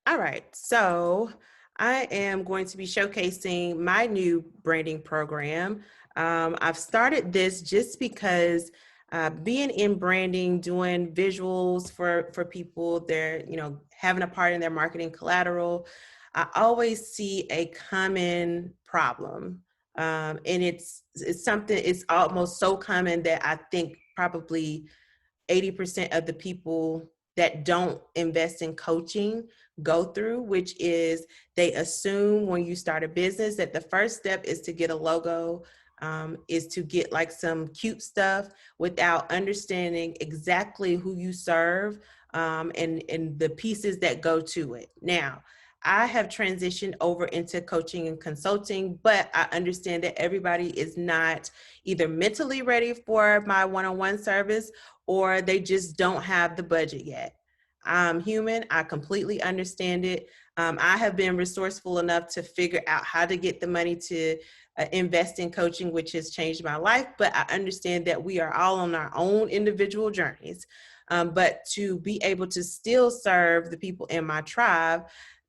All right, so I am going to be showcasing my new branding program. I've started this just because being in branding, doing visuals for people, they're having a part in their marketing collateral. I always see a common problem, and it's something. It's almost so common that I think probably 80% of the people that don't invest in coaching go through, which is they assume when you start a business that the first step is to get a logo, is to get like some cute stuff without understanding exactly who you serve, and the pieces that go to it. Now, I have transitioned over into coaching and consulting, but I understand that everybody is not either mentally ready for my one-on-one service or they just don't have the budget yet. I'm human. I completely understand it. I have been resourceful enough to figure out how to get the money to invest in coaching, which has changed my life. But I understand that we are all on our own individual journeys. But to be able to still serve the people in my tribe,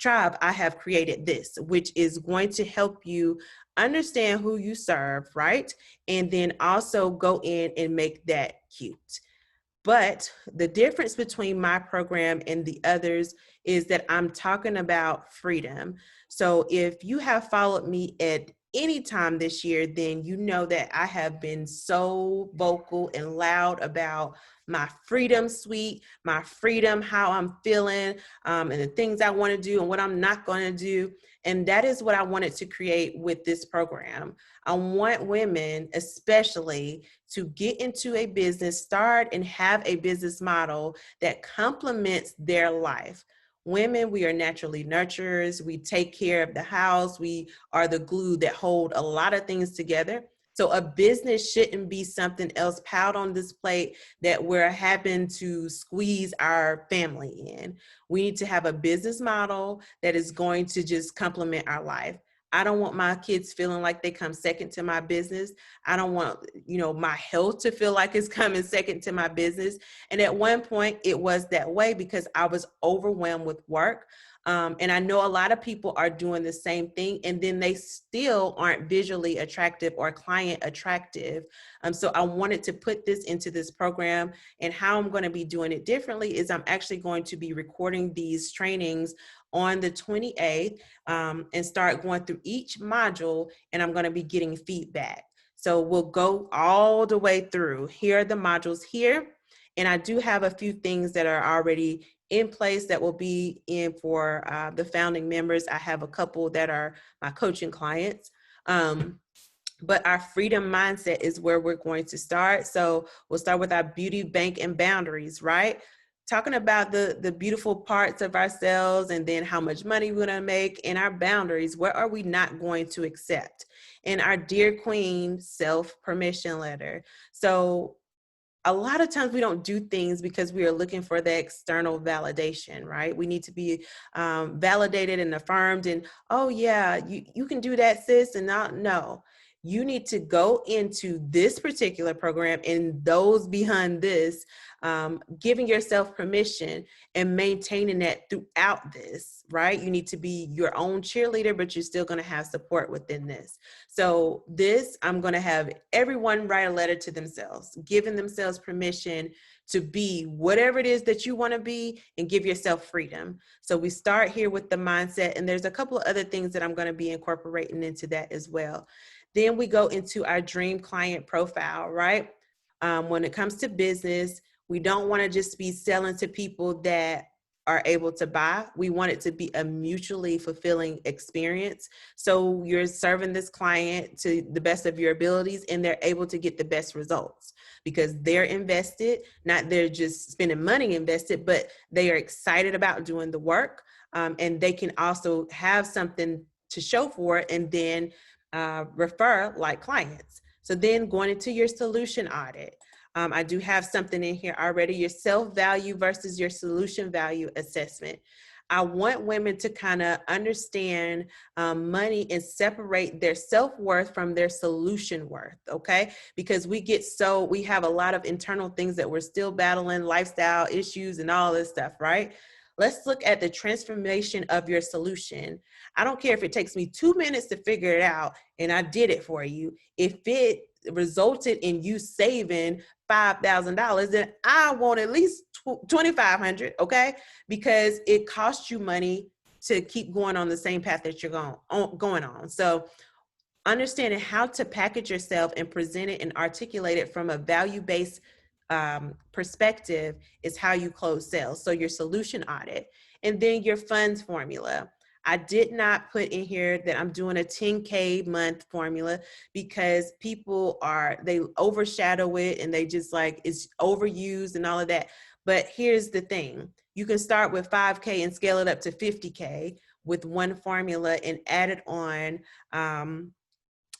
I have created this, which is going to help you understand who you serve, right? And then also go in and make that cute. But the difference between my program and the others is that I'm talking about freedom. So if you have followed me at any time this year, then you know that I have been so vocal and loud about my freedom suite, my freedom, how I'm feeling, and the things I want to do and what I'm not going to do. And that is what I wanted to create with this program. I want women, especially, to get into a business, start and have a business model that complements their life. Women, we are naturally nurturers. We take care of the house. We are the glue that hold a lot of things together. So a business shouldn't be something else piled on this plate that we're having to squeeze our family in. We need to have a business model that is going to just complement our life. I don't want my kids feeling like they come second to my business. I don't want, my health to feel like it's coming second to my business. And at one point it was that way because I was overwhelmed with work. And I know a lot of people are doing the same thing, and then they still aren't visually attractive or client attractive. So I wanted to put this into this program, and how I'm going to be doing it differently is I'm actually going to be recording these trainings on the 28th, and start going through each module, and I'm going to be getting feedback. So we'll go all the way through. Here are the modules here. And I do have a few things that are already in place that will be in for the founding members. I have a couple that are my coaching clients. But our freedom mindset is where we're going to start. So we'll start with our beauty bank and boundaries, right? Talking about the beautiful parts of ourselves, and then how much money we're going to make, and our boundaries. What are we not going to accept? And our Dear Queen self-permission letter. So a lot of times we don't do things because we are looking for the external validation, right? We need to be validated and affirmed, and, oh yeah, you can do that, sis. And not, no, you need to go into this particular program and those behind this, giving yourself permission and maintaining that throughout this, right? You need to be your own cheerleader, but you're still going to have support within this. So this, I'm going to have everyone write a letter to themselves, giving themselves permission to be whatever it is that you want to be, and give yourself freedom. So we start here with the mindset, and there's a couple of other things that I'm going to be incorporating into that as well. Then we go into our dream client profile, right? When it comes to business, we don't want to just be selling to people that are able to buy. We want it to be a mutually fulfilling experience. So you're serving this client to the best of your abilities, and they're able to get the best results because they're invested, not they're just spending money invested, but they are excited about doing the work. And they can also have something to show for it, and then refer like clients. So then going into your solution audit. I do have something in here already, your self-value versus your solution value assessment. I want women to kind of understand money and separate their self-worth from their solution worth, okay? Because we have a lot of internal things that we're still battling, lifestyle issues and all this stuff, right? Let's look at the transformation of your solution. I don't care if it takes me 2 minutes to figure it out and I did it for you. If it resulted in you saving $5,000, then I want at least $2,500, okay? Because it costs you money to keep going on the same path that you're going on. So understanding how to package yourself and present it and articulate it from a value-based perspective is how you close sales. So your solution audit, and then your funds formula. I did not put in here that I'm doing a 10K month formula because they overshadow it and they just like it's overused and all of that. But here's the thing. You can start with 5K and scale it up to 50K with one formula and add it on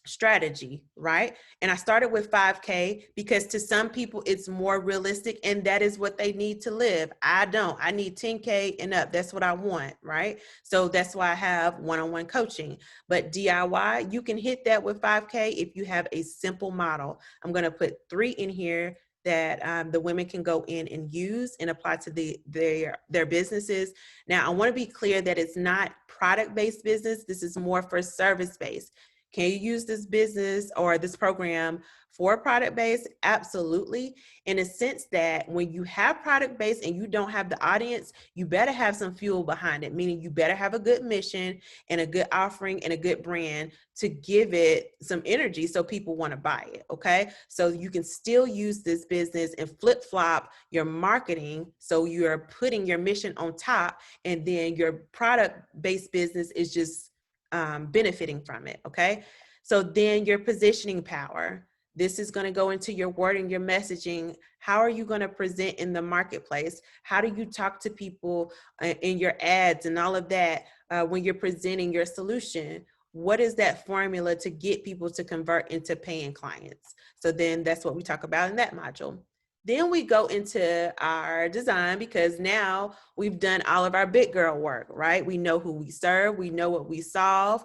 strategy, right? And I started with 5K because to some people it's more realistic and that is what they need to live. I don't. I need 10K and up. That's what I want, right? So that's why I have one-on-one coaching. But DIY, you can hit that with 5K if you have a simple model. I'm going to put 3 in here that the women can go in and use and apply to their businesses. Now, I want to be clear that it's not product-based business. This is more for service-based. Can you use this business or this program for product based? Absolutely. In a sense that when you have product based and you don't have the audience, you better have some fuel behind it, meaning you better have a good mission and a good offering and a good brand to give it some energy so people want to buy it. Okay. So you can still use this business and flip flop your marketing. So you're putting your mission on top and then your product based business is just benefiting from it, okay? So then your positioning power. This is going to go into your wording, your messaging. How are you going to present in the marketplace? How do you talk to people in your ads and all of that when you're presenting your solution? What is that formula to get people to convert into paying clients? So then that's what we talk about in that module. Then we go into our design because now we've done all of our big girl work, right? We know who we serve. We know what we solve.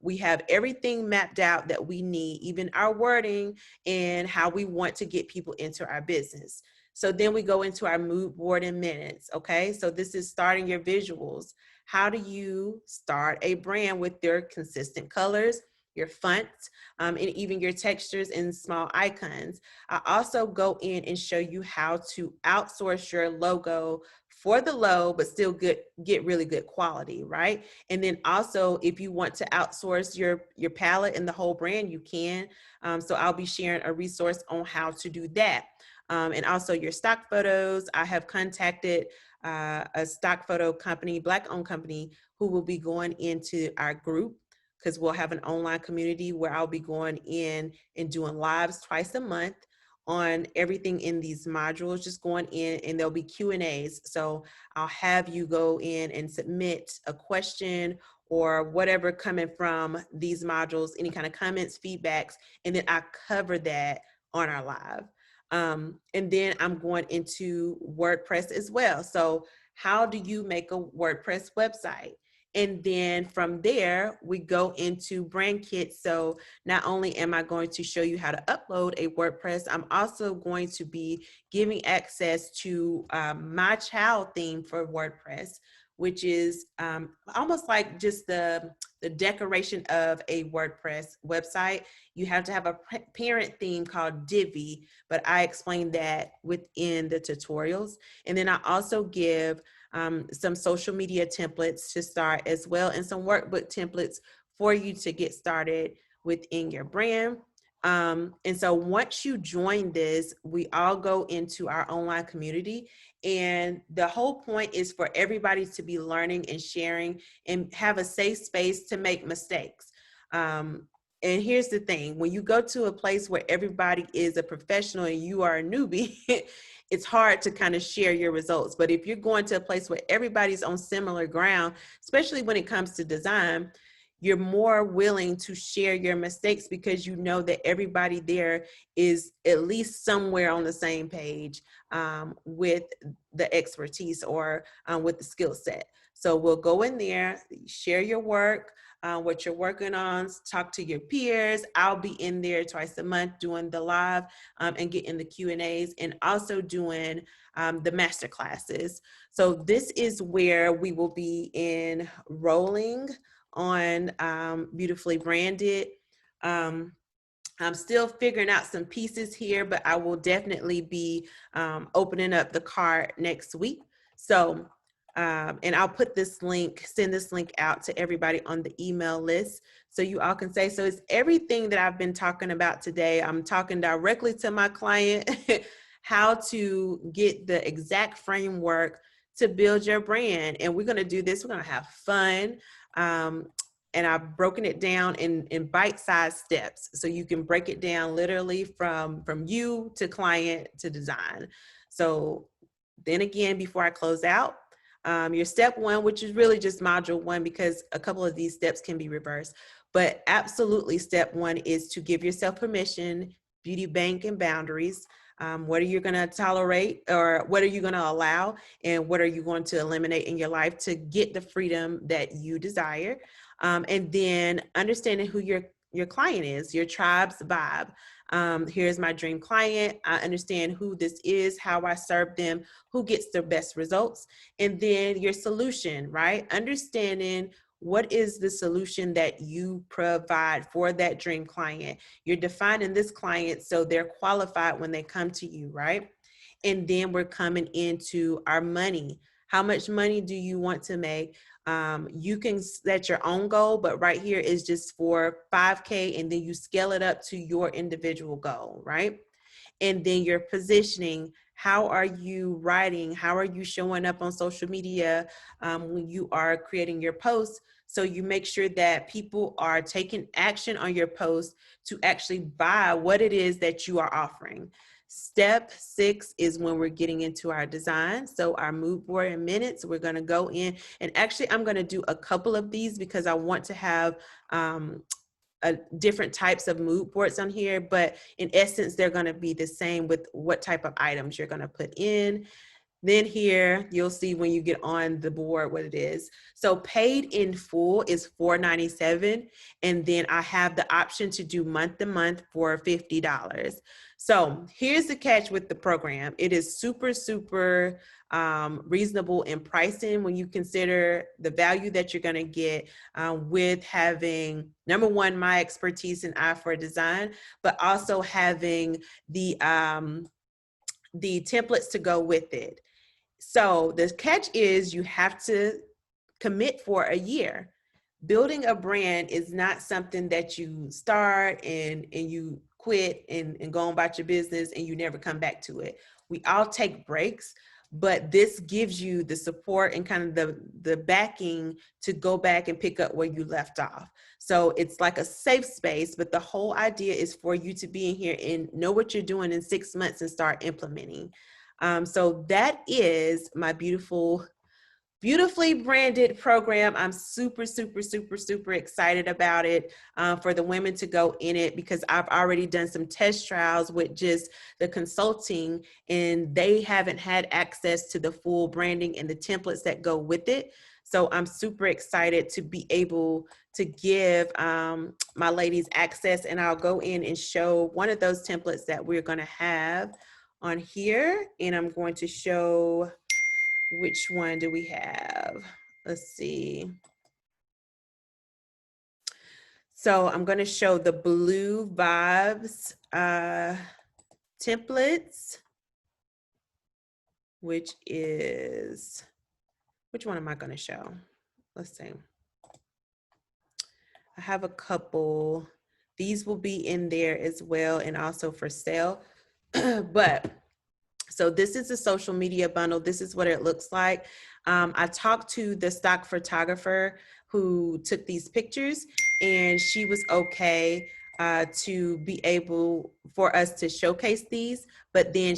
We have everything mapped out that we need, even our wording and how we want to get people into our business. So then we go into our mood board in minutes, okay? So this is starting your visuals. How do you start a brand with your consistent colors, your fonts, and even your textures and small icons? I also go in and show you how to outsource your logo for the low, but still get really good quality, right? And then also, if you want to outsource your palette and the whole brand, you can. So I'll be sharing a resource on how to do that. And also your stock photos. I have contacted a stock photo company, Black-owned company, who will be going into our group because we'll have an online community where I'll be going in and doing lives twice a month on everything in these modules, just going in and there'll be Q&As. So I'll have you go in and submit a question or whatever coming from these modules, any kind of comments, feedbacks, and then I cover that on our live. And then I'm going into WordPress as well. So how do you make a WordPress website? And then from there, we go into brand kits. So not only am I going to show you how to upload a WordPress, I'm also going to be giving access to my child theme for WordPress, which is almost like just the decoration of a WordPress website. You have to have a parent theme called Divi, but I explain that within the tutorials. And then I also give some social media templates to start as well, and some workbook templates for you to get started within your brand. And so once you join this, we all go into our online community, and the whole point is for everybody to be learning and sharing and have a safe space to make mistakes. And here's the thing, when you go to a place where everybody is a professional and you are a newbie, it's hard to kind of share your results. But if you're going to a place where everybody's on similar ground, especially when it comes to design, you're more willing to share your mistakes because you know that everybody there is at least somewhere on the same page with the expertise or with the skill set. So we'll go in there, share your work. what you're working on, talk to your peers. I'll be in there twice a month doing the live and getting the Q&As, and also doing the master classes. So this is where we will be enrolling on Beautifully Branded. I'm still figuring out some pieces here, but I will definitely be opening up the card next week. So, and I'll put this link, send this link out to everybody on the email list so you all can say, so it's everything that I've been talking about today. I'm talking directly to my client, how to get the exact framework to build your brand. And we're going to do this. We're going to have fun. And I've broken it down in bite-sized steps. So you can break it down literally from you to client to design. So then again, before I close out, your step one, which is really just module one, because a couple of these steps can be reversed, but absolutely step one is to give yourself permission, beauty bank and boundaries. What are you going to tolerate, or what are you going to allow, and what are you going to eliminate in your life to get the freedom that you desire? And then understanding who your client is, your tribe's vibe. Here's my dream client. I understand who this is, how I serve them, who gets the best results. And then your solution, right? Understanding what is the solution that you provide for that dream client. You're defining this client so they're qualified when they come to you, right? And then we're coming into our money. How much money do you want to make? You can set your own goal, but right here is just for 5K, and then you scale it up to your individual goal, right? And then your positioning. How are you writing? How are you showing up on social media when you are creating your posts? So you make sure that people are taking action on your post to actually buy what it is that you are offering. Step 6 is when we're getting into our design. So our mood board in minutes, we're going to go in, and actually I'm going to do a couple of these because I want to have different types of mood boards on here, but in essence, they're going to be the same with what type of items you're going to put in. Then here, you'll see when you get on the board what it is. So paid in full is $4.97. And then I have the option to do month to month for $50. So here's the catch with the program. It is super, super reasonable in pricing when you consider the value that you're going to get with having, number one, my expertise and eye for design, but also having the templates to go with it. So the catch is you have to commit for a year. Building a brand is not something that you start and you quit and go on about your business and you never come back to it. We all take breaks, but this gives you the support and kind of the backing to go back and pick up where you left off. So it's like a safe space, but the whole idea is for you to be in here and know what you're doing in 6 months and start implementing. So that is my beautifully branded program. I'm super, super, super, super excited about it for the women to go in it, because I've already done some test trials with just the consulting, and they haven't had access to the full branding and the templates that go with it. So I'm super excited to be able to give my ladies access, and I'll go in and show one of those templates that we're going to have on here, and I'm going to show which one do we have. Let's see. So I'm going to show the Blue Vibes templates, which one am I going to show? Let's see. I have a couple. These will be in there as well, and also for sale. But so this is the social media bundle. This is what it looks like. I talked to the stock photographer who took these pictures, and she was okay to be able for us to showcase these, but then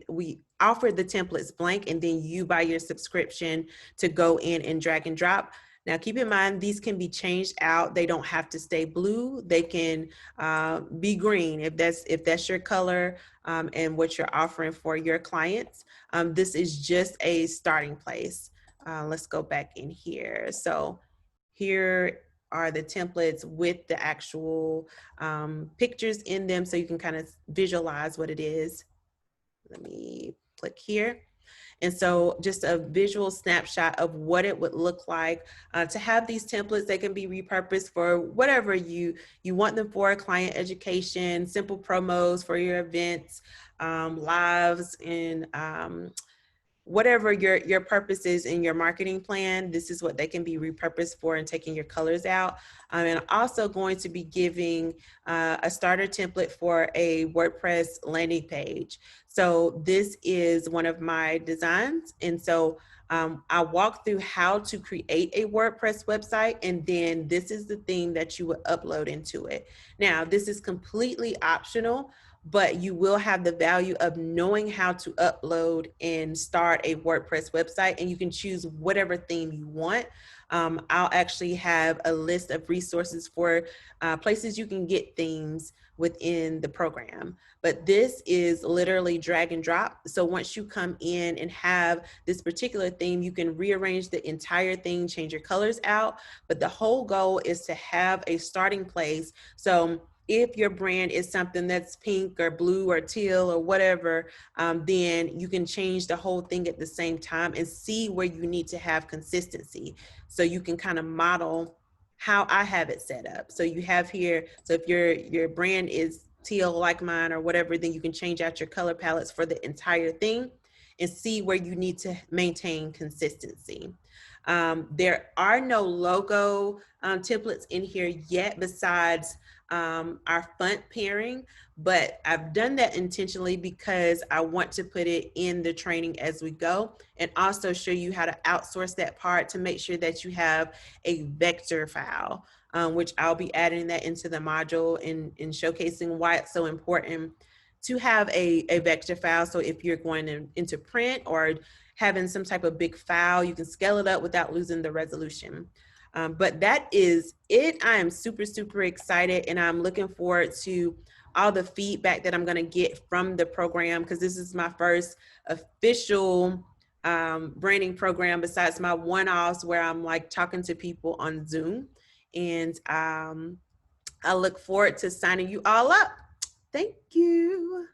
we offered the templates blank, and then you buy your subscription to go in and drag and drop. Now, keep in mind, these can be changed out. They don't have to stay blue. They can be green if that's your color and what you're offering for your clients. This is just a starting place. Let's go back in here. So here are the templates with the actual pictures in them, so you can kind of visualize what it is. Let me click here. And so just a visual snapshot of what it would look like to have these templates. They can be repurposed for whatever you want them for: client education, simple promos for your events, lives, and whatever your purpose is in your marketing plan. This is what they can be repurposed for, and taking your colors out. And also going to be giving a starter template for a WordPress landing page. So this is one of my designs. And so I walk through how to create a WordPress website, and then this is the theme that you would upload into it. Now, this is completely optional, but you will have the value of knowing how to upload and start a WordPress website, and you can choose whatever theme you want. I'll actually have a list of resources for places you can get themes within the program. But this is literally drag and drop. So once you come in and have this particular theme, you can rearrange the entire thing, change your colors out. But the whole goal is to have a starting place. So if your brand is something that's pink or blue or teal or whatever, then you can change the whole thing at the same time and see where you need to have consistency. So you can kind of model how I have it set up. So you have here, so if your brand is teal like mine or whatever, then you can change out your color palettes for the entire thing and see where you need to maintain consistency. There are no logo templates in here yet besides our font pairing, but I've done that intentionally because I want to put it in the training as we go, and also show you how to outsource that part to make sure that you have a vector file, which I'll be adding that into the module and showcasing why it's so important to have a vector file. So if you're going into print or having some type of big file, you can scale it up without losing the resolution. But that is it. I am super, super excited, and I'm looking forward to all the feedback that I'm going to get from the program, because this is my first official branding program besides my one-offs where I'm like talking to people on Zoom. And I look forward to signing you all up. Thank you.